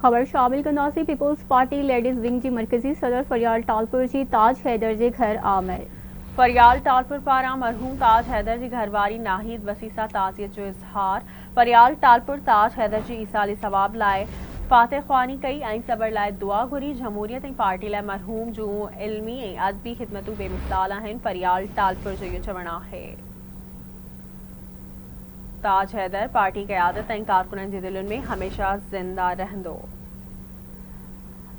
खबर शामिल कंदासीं पीपल्स पार्टी लेडीज़ विंग की मरकज़ी सदर फरियाल टालपुर की ताज हैदर के घर आमद। फरियाल टालपुर पारां मरहूम ताज हैदर की घरवारी नाहिद वसीसा ताज़ियत जो इज़हार। फरियाल टालपुर ताज हैदर की ईसाली सवाब लाए फातह ख्वानी कई ऐं सबर लाए दुआ घुरी। जमहूरियत ऐं पार्टी लाए मरहूम जूं इल्मी ऐं अदबी खिदमतूं बेमिसाल आहिनि। फरियाल टालपुर जो इहो चवणु आहे। ताज हैदर पार्टी क़यादत ऐं कारकुननि जी दिलुनि में हमेशा ज़िंदा रहंदो।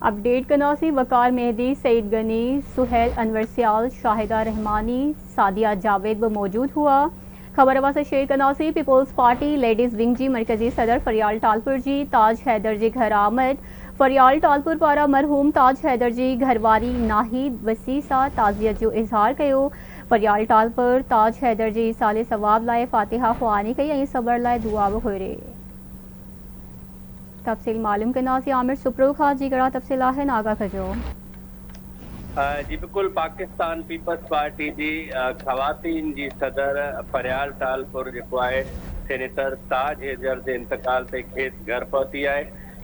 अपडेट कंदासीं वकार मेहदी, सईद गनी, सुहेल अनवर सियाल, शाहिदा रहमानी, सादिया जावेद भी मौजूद हुआ। खबर वास्ते शेयर कंदासीं पीपल्स पार्टी लेडीज़ विंग की मरकज़ी सदर फरियाल टालपुर की ताज हैदर के घर आमद। फरियाल टालपुर पारा मरहूम ताज हैदर की घरवारी नाहिद वसीसा ताज़ियत जो इज़हार किया। फरियाल टालपुर ताज हैदर की ईसाले सवाब लाए फातिहा ख्वानी कई ऐं सबर लाए दुआ भी घुरी। तफसील मालूम कंदासीं आमिर सुप्रो खां जी कड़ा तफसील है नागा कजो। जी बिल्कुल पाकिस्तान पीपल्स पार्टी की खवातीन की सदर फरियाल टालपुर जो है सेनेटर ताज हैदर के इंतकाल ते खेस घर पहुती है।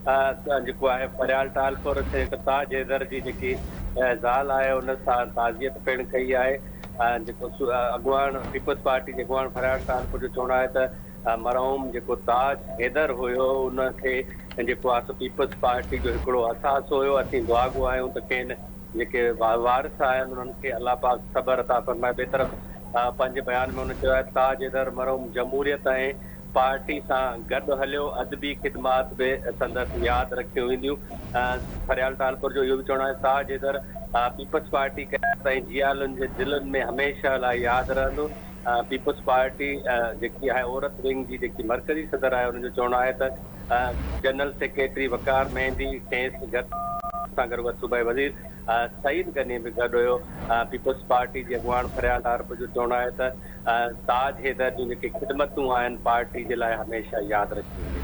जो है फरियाल टालपुर सेनेटर ताज हैदर की जी ज़ाल है उन ताज़ियत पिण कई है। जो अगवान पीपल्स पार्टी के अगवान फरियाल टालपुर जो चवणु है त मरहूम जो ताज हैदर हुयो उनके पीपल्स पार्टी जो हिकिड़ो असास हुयो। असीं दुआ गो आहियूं त खेनि जेके वारिस आहिनि उन्हनि खे अल्लाह पाक सबर अता फरमाए। ॿिए तरफ़ पंहिंजे बयान में हुन चयो आहे ताज हैदर मरहूम जमहूरियत ऐं पार्टी सां गॾु हलियो, अदबी ख़िदमात बि संदसि यादि रखियूं वेंदियूं। फरियाल टालपुर जो इहो बि चवणु आहे ताज हैदर पीपल्स पार्टी ऐं जियालुनि जे दिलनि में हमेशह लाइ यादि रहंदो। पीपल्स पार्टी जेकी आहे औरत विंग जी जेकी मरकज़ी सदर आहे उनजो चवणु आहे त जनरल सेक्रेटरी वकार मेहदी खेसि सां गॾु सूबाई वज़ीर सईद गनी बि गॾु हुयो। पीपल्स पार्टी जे अॻुवान फरियाल टालपुर जो चवणु आहे त ताज हैदर जूं जेके ख़िदमतूं आहिनि पार्टी जे लाइ हमेशह यादि रखियूं।